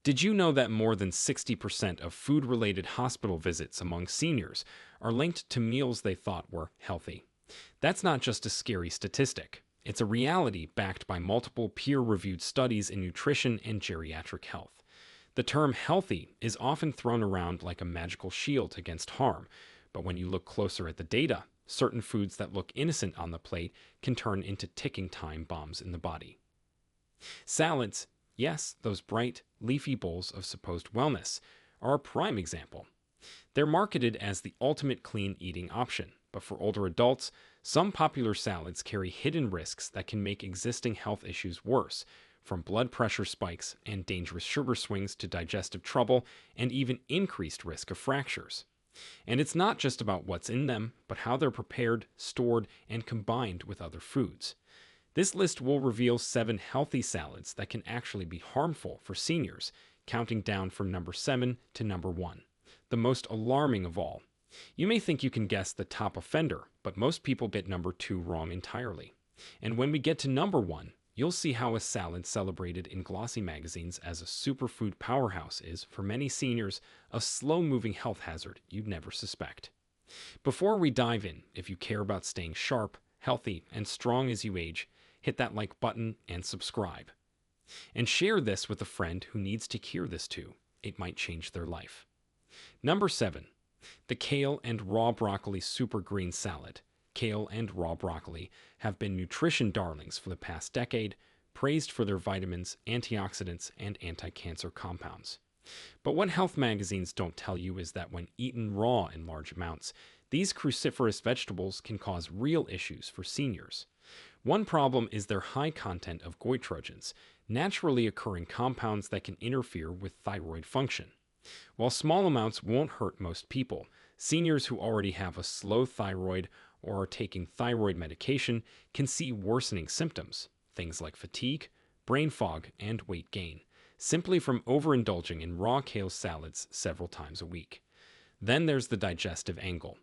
Did you know that more than 60% of food-related hospital visits among seniors are linked to meals they thought were healthy? That's not just a scary statistic. It's a reality backed by multiple peer-reviewed studies in nutrition and geriatric health. The term healthy is often thrown around like a magical shield against harm, but when you look closer at the data, certain foods that look innocent on the plate can turn into ticking time bombs in the body. Salads, yes, those bright, leafy bowls of supposed wellness, are a prime example. They're marketed as the ultimate clean eating option, but for older adults, some popular salads carry hidden risks that can make existing health issues worse, from blood pressure spikes and dangerous sugar swings to digestive trouble and even increased risk of fractures. And it's not just about what's in them, but how they're prepared, stored, and combined with other foods. This list will reveal 7 healthy salads that can actually be harmful for seniors, counting down from number 7 to number 1. The most alarming of all. You may think you can guess the top offender, but most people get number 2 wrong entirely. And when we get to number 1, you'll see how a salad celebrated in glossy magazines as a superfood powerhouse is, for many seniors, a slow-moving health hazard you'd never suspect. Before we dive in, if you care about staying sharp, healthy, and strong as you age, hit that like button and subscribe. And share this with a friend who needs to hear this too. It might change their life. Number 7. The kale and raw broccoli super green salad. Kale and raw broccoli have been nutrition darlings for the past decade, praised for their vitamins, antioxidants, and anti-cancer compounds. But what health magazines don't tell you is that when eaten raw in large amounts, these cruciferous vegetables can cause real issues for seniors. One problem is their high content of goitrogens, naturally occurring compounds that can interfere with thyroid function. While small amounts won't hurt most people, seniors who already have a slow thyroid or are taking thyroid medication can see worsening symptoms, things like fatigue, brain fog, and weight gain, simply from overindulging in raw kale salads several times a week. Then there's the digestive angle.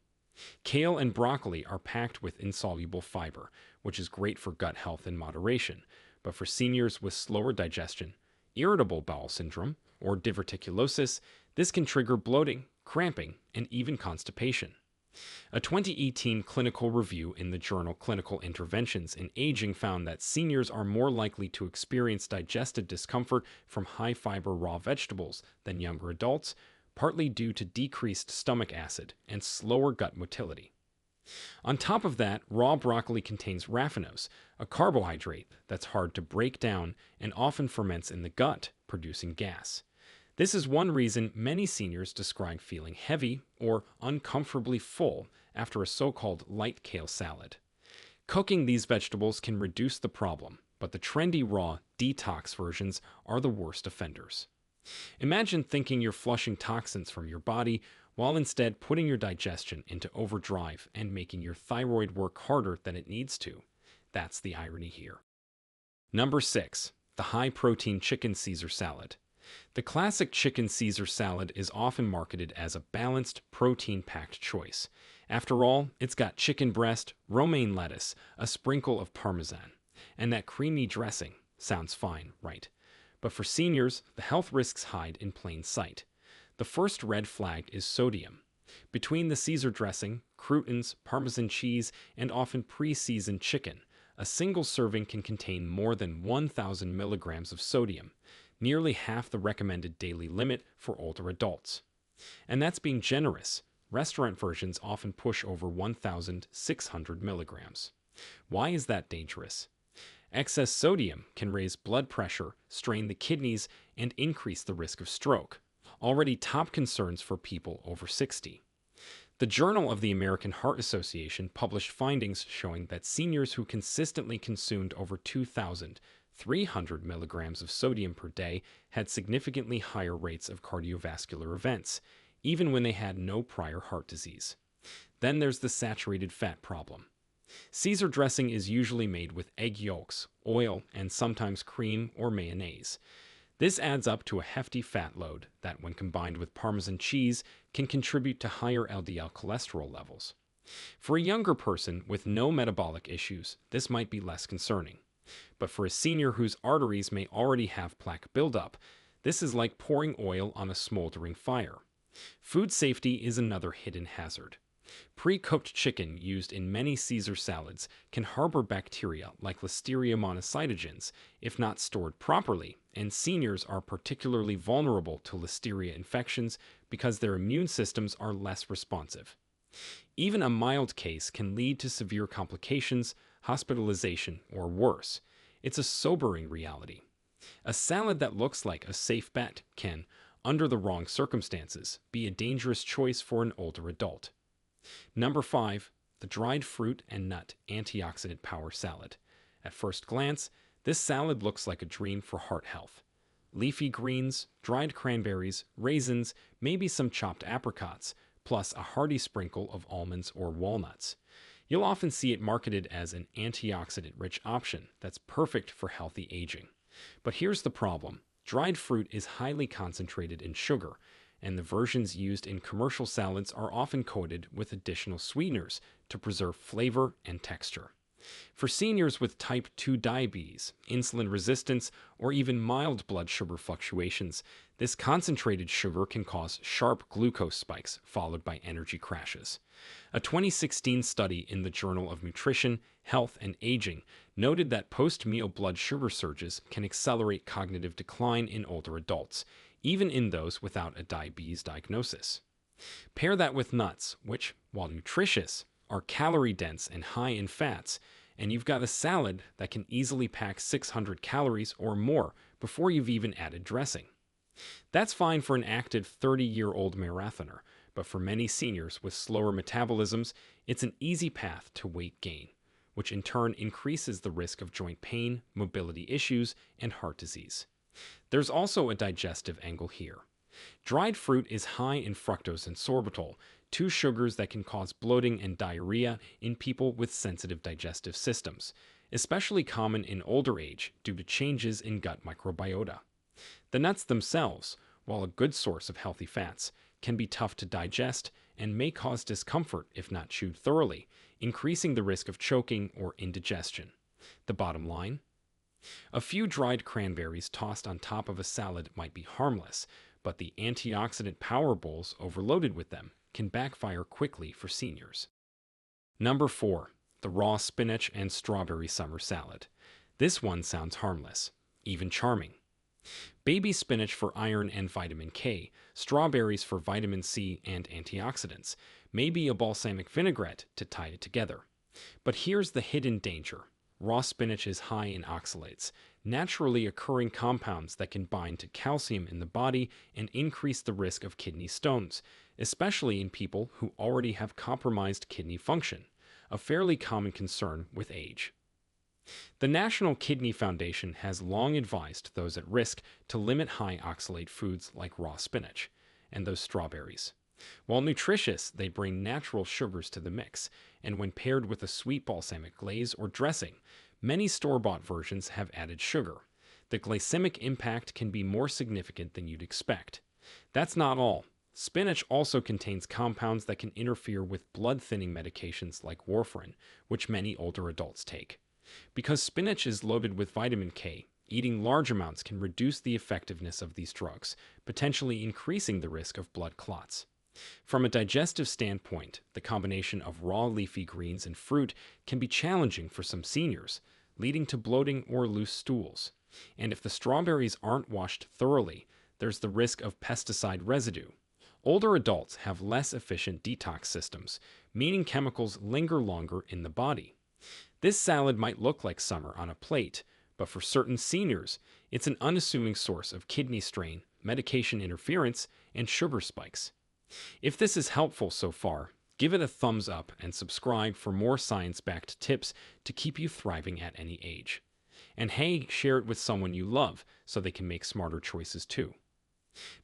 Kale and broccoli are packed with insoluble fiber, which is great for gut health in moderation, but for seniors with slower digestion, irritable bowel syndrome, or diverticulosis, this can trigger bloating, cramping, and even constipation. A 2018 clinical review in the journal Clinical Interventions in Aging found that seniors are more likely to experience digestive discomfort from high-fiber raw vegetables than younger adults, partly due to decreased stomach acid and slower gut motility. On top of that, raw broccoli contains raffinose, a carbohydrate that's hard to break down and often ferments in the gut, producing gas. This is one reason many seniors describe feeling heavy or uncomfortably full after a so-called light kale salad. Cooking these vegetables can reduce the problem, but the trendy raw detox versions are the worst offenders. Imagine thinking you're flushing toxins from your body while instead putting your digestion into overdrive and making your thyroid work harder than it needs to. That's the irony here. Number 6. The high-protein chicken Caesar salad. The classic chicken Caesar salad is often marketed as a balanced, protein-packed choice. After all, it's got chicken breast, romaine lettuce, a sprinkle of parmesan, and that creamy dressing. Sounds fine, right? But for seniors, the health risks hide in plain sight. The first red flag is sodium. Between the Caesar dressing, croutons, Parmesan cheese, and often pre-seasoned chicken, a single serving can contain more than 1,000 milligrams of sodium, nearly half the recommended daily limit for older adults. And that's being generous. Restaurant versions often push over 1,600 milligrams. Why is that dangerous? Excess sodium can raise blood pressure, strain the kidneys, and increase the risk of stroke, already top concerns for people over 60. The Journal of the American Heart Association published findings showing that seniors who consistently consumed over 2,300 milligrams of sodium per day had significantly higher rates of cardiovascular events, even when they had no prior heart disease. Then there's the saturated fat problem. Caesar dressing is usually made with egg yolks, oil, and sometimes cream or mayonnaise. This adds up to a hefty fat load that, when combined with Parmesan cheese, can contribute to higher LDL cholesterol levels. For a younger person with no metabolic issues, this might be less concerning. But for a senior whose arteries may already have plaque buildup, This is like pouring oil on a smoldering fire. Food safety is another hidden hazard. Pre-cooked chicken used in many Caesar salads can harbor bacteria like Listeria monocytogenes if not stored properly, and seniors are particularly vulnerable to Listeria infections because their immune systems are less responsive. Even a mild case can lead to severe complications, hospitalization, or worse. It's a sobering reality. A salad that looks like a safe bet can, under the wrong circumstances, be a dangerous choice for an older adult. Number 5. The dried fruit and nut antioxidant power salad. At first glance, this salad looks like a dream for heart health. Leafy greens, dried cranberries, raisins, maybe some chopped apricots, plus a hearty sprinkle of almonds or walnuts. You'll often see it marketed as an antioxidant-rich option that's perfect for healthy aging. But here's the problem. Dried fruit is highly concentrated in sugar, and the versions used in commercial salads are often coated with additional sweeteners to preserve flavor and texture. For seniors with type 2 diabetes, insulin resistance, or even mild blood sugar fluctuations, this concentrated sugar can cause sharp glucose spikes followed by energy crashes. A 2016 study in the Journal of Nutrition, Health, and Aging noted that post-meal blood sugar surges can accelerate cognitive decline in older adults, even in those without a diabetes diagnosis. Pair that with nuts, which, while nutritious, are calorie-dense and high in fats, and you've got a salad that can easily pack 600 calories or more before you've even added dressing. That's fine for an active 30-year-old marathoner, but for many seniors with slower metabolisms, it's an easy path to weight gain, which in turn increases the risk of joint pain, mobility issues, and heart disease. There's also a digestive angle here. Dried fruit is high in fructose and sorbitol, two sugars that can cause bloating and diarrhea in people with sensitive digestive systems, especially common in older age due to changes in gut microbiota. The nuts themselves, while a good source of healthy fats, can be tough to digest and may cause discomfort if not chewed thoroughly, increasing the risk of choking or indigestion. The bottom line? A few dried cranberries tossed on top of a salad might be harmless, but the antioxidant power bowls overloaded with them can backfire quickly for seniors. Number 4. The raw spinach and strawberry summer salad. This one sounds harmless, even charming. Baby spinach for iron and vitamin K, strawberries for vitamin C and antioxidants, maybe a balsamic vinaigrette to tie it together. But here's the hidden danger. Raw spinach is high in oxalates, naturally occurring compounds that can bind to calcium in the body and increase the risk of kidney stones, especially in people who already have compromised kidney function, a fairly common concern with age. The National Kidney Foundation has long advised those at risk to limit high oxalate foods like raw spinach and those strawberries. While nutritious, they bring natural sugars to the mix, and when paired with a sweet balsamic glaze or dressing, many store-bought versions have added sugar. The glycemic impact can be more significant than you'd expect. That's not all. Spinach also contains compounds that can interfere with blood-thinning medications like warfarin, which many older adults take. Because spinach is loaded with vitamin K, eating large amounts can reduce the effectiveness of these drugs, potentially increasing the risk of blood clots. From a digestive standpoint, the combination of raw leafy greens and fruit can be challenging for some seniors, leading to bloating or loose stools. And if the strawberries aren't washed thoroughly, there's the risk of pesticide residue. Older adults have less efficient detox systems, meaning chemicals linger longer in the body. This salad might look like summer on a plate, but for certain seniors, it's an unassuming source of kidney strain, medication interference, and sugar spikes. If this is helpful so far, give it a thumbs up and subscribe for more science-backed tips to keep you thriving at any age. And hey, share it with someone you love so they can make smarter choices too.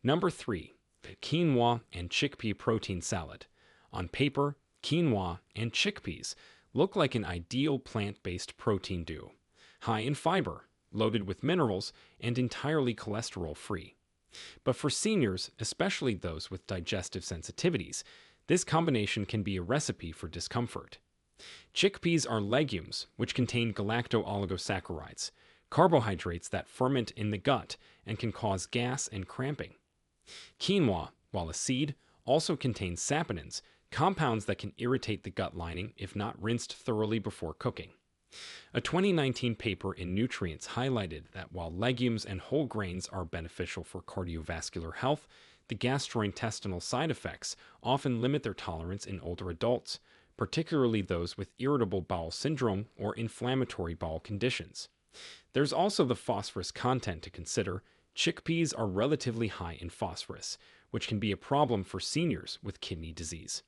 Number 3. The quinoa and chickpea protein salad. On paper, quinoa and chickpeas look like an ideal plant-based protein duo, high in fiber, loaded with minerals, and entirely cholesterol-free. But for seniors, especially those with digestive sensitivities, this combination can be a recipe for discomfort. Chickpeas are legumes, which contain galacto-oligosaccharides, carbohydrates that ferment in the gut and can cause gas and cramping. Quinoa, while a seed, also contains saponins, compounds that can irritate the gut lining if not rinsed thoroughly before cooking. A 2019 paper in Nutrients highlighted that while legumes and whole grains are beneficial for cardiovascular health, the gastrointestinal side effects often limit their tolerance in older adults, particularly those with irritable bowel syndrome or inflammatory bowel conditions. There's also the phosphorus content to consider. Chickpeas are relatively high in phosphorus, which can be a problem for seniors with kidney disease.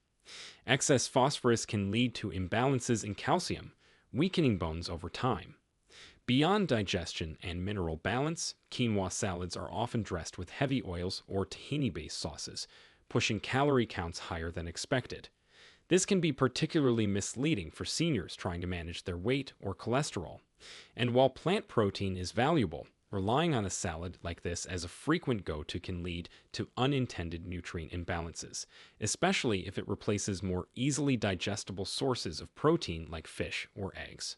Excess phosphorus can lead to imbalances in calcium, weakening bones over time. Beyond digestion and mineral balance, quinoa salads are often dressed with heavy oils or tahini-based sauces, pushing calorie counts higher than expected. This can be particularly misleading for seniors trying to manage their weight or cholesterol. And while plant protein is valuable, relying on a salad like this as a frequent go-to can lead to unintended nutrient imbalances, especially if it replaces more easily digestible sources of protein like fish or eggs.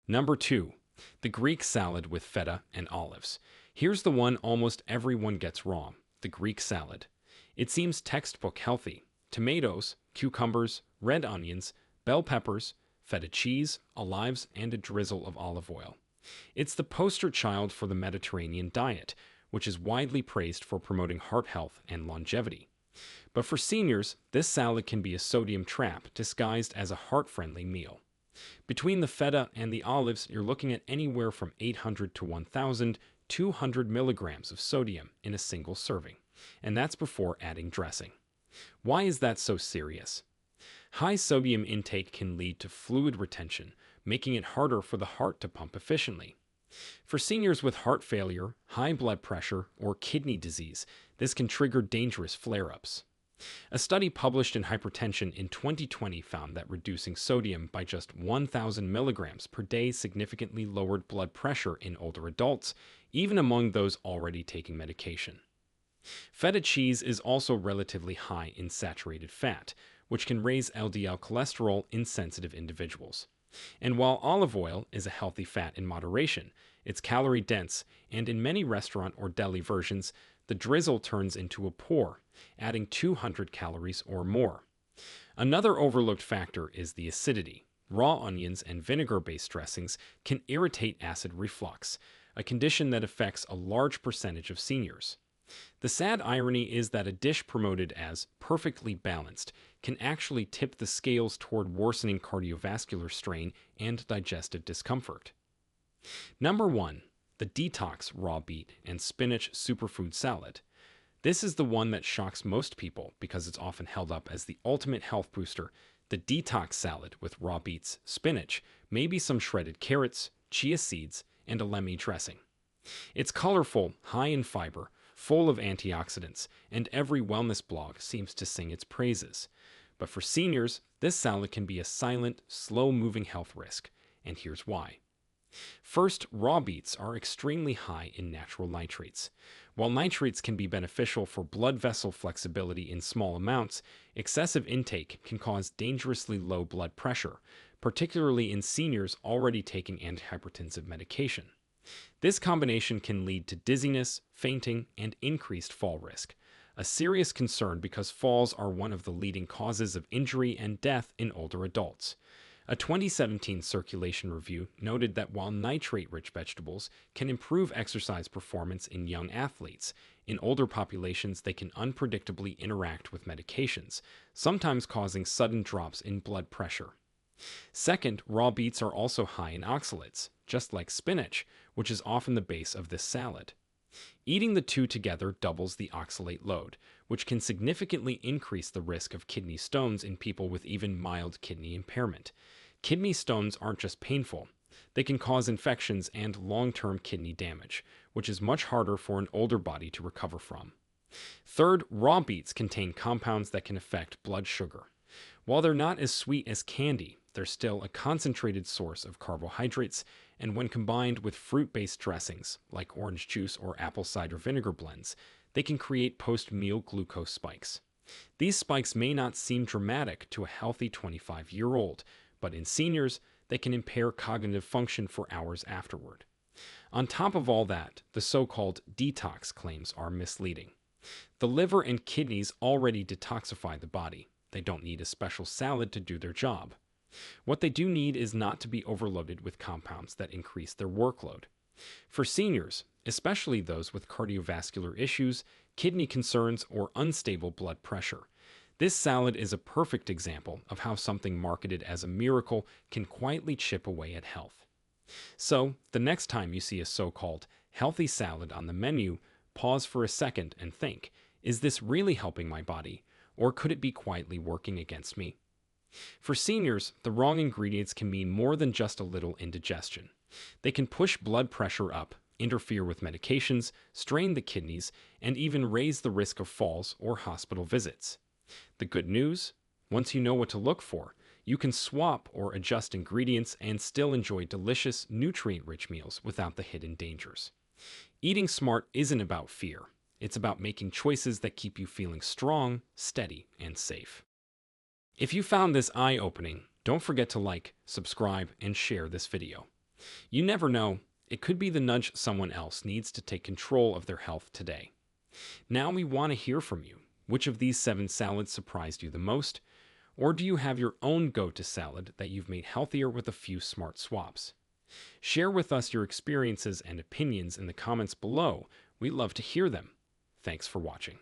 Number 2. The Greek salad with feta and olives. Here's the one almost everyone gets wrong: the Greek salad. It seems textbook healthy. Tomatoes, cucumbers, red onions, bell peppers, feta cheese, olives, and a drizzle of olive oil. It's the poster child for the Mediterranean diet, which is widely praised for promoting heart health and longevity. But for seniors, this salad can be a sodium trap disguised as a heart-friendly meal. Between the feta and the olives, you're looking at anywhere from 800 to 1,200 milligrams of sodium in a single serving, and that's before adding dressing. Why is that so serious? High sodium intake can lead to fluid retention, making it harder for the heart to pump efficiently. For seniors with heart failure, high blood pressure, or kidney disease, this can trigger dangerous flare-ups. A study published in Hypertension in 2020 found that reducing sodium by just 1,000 milligrams per day significantly lowered blood pressure in older adults, even among those already taking medication. Feta cheese is also relatively high in saturated fat, which can raise LDL cholesterol in sensitive individuals. And while olive oil is a healthy fat in moderation, it's calorie-dense, and in many restaurant or deli versions, the drizzle turns into a pour, adding 200 calories or more. Another overlooked factor is the acidity. Raw onions and vinegar-based dressings can irritate acid reflux, a condition that affects a large percentage of seniors. The sad irony is that a dish promoted as perfectly balanced can actually tip the scales toward worsening cardiovascular strain and digestive discomfort. Number 1. The Detox raw beet and spinach superfood salad. This is the one that shocks most people because it's often held up as the ultimate health booster. The Detox salad with raw beets, spinach, maybe some shredded carrots, chia seeds, and a lemon dressing. It's colorful, high in fiber, full of antioxidants, and every wellness blog seems to sing its praises. But for seniors, this salad can be a silent, slow-moving health risk, and here's why. First, raw beets are extremely high in natural nitrates. While nitrates can be beneficial for blood vessel flexibility in small amounts, excessive intake can cause dangerously low blood pressure, particularly in seniors already taking antihypertensive medication. This combination can lead to dizziness, fainting, and increased fall risk, a serious concern because falls are one of the leading causes of injury and death in older adults. A 2017 Circulation review noted that while nitrate-rich vegetables can improve exercise performance in young athletes, in older populations they can unpredictably interact with medications, sometimes causing sudden drops in blood pressure. Second, raw beets are also high in oxalates, just like spinach, which is often the base of this salad. Eating the two together doubles the oxalate load, which can significantly increase the risk of kidney stones in people with even mild kidney impairment. Kidney stones aren't just painful, they can cause infections and long-term kidney damage, which is much harder for an older body to recover from. Third, raw beets contain compounds that can affect blood sugar. While they're not as sweet as candy, they're still a concentrated source of carbohydrates, and when combined with fruit-based dressings, like orange juice or apple cider vinegar blends, they can create post-meal glucose spikes. These spikes may not seem dramatic to a healthy 25-year-old, but in seniors, they can impair cognitive function for hours afterward. On top of all that, the so-called detox claims are misleading. The liver and kidneys already detoxify the body. They don't need a special salad to do their job. What they do need is not to be overloaded with compounds that increase their workload. For seniors, especially those with cardiovascular issues, kidney concerns, or unstable blood pressure, this salad is a perfect example of how something marketed as a miracle can quietly chip away at health. So, the next time you see a so-called healthy salad on the menu, pause for a second and think, is this really helping my body, or could it be quietly working against me? For seniors, the wrong ingredients can mean more than just a little indigestion. They can push blood pressure up, interfere with medications, strain the kidneys, and even raise the risk of falls or hospital visits. The good news? Once you know what to look for, you can swap or adjust ingredients and still enjoy delicious, nutrient-rich meals without the hidden dangers. Eating smart isn't about fear. It's about making choices that keep you feeling strong, steady, and safe. If you found this eye-opening, don't forget to like, subscribe, and share this video. You never know, it could be the nudge someone else needs to take control of their health today. Now we want to hear from you. Which of these 7 salads surprised you the most? Or do you have your own go-to salad that you've made healthier with a few smart swaps? Share with us your experiences and opinions in the comments below. We'd love to hear them. Thanks for watching.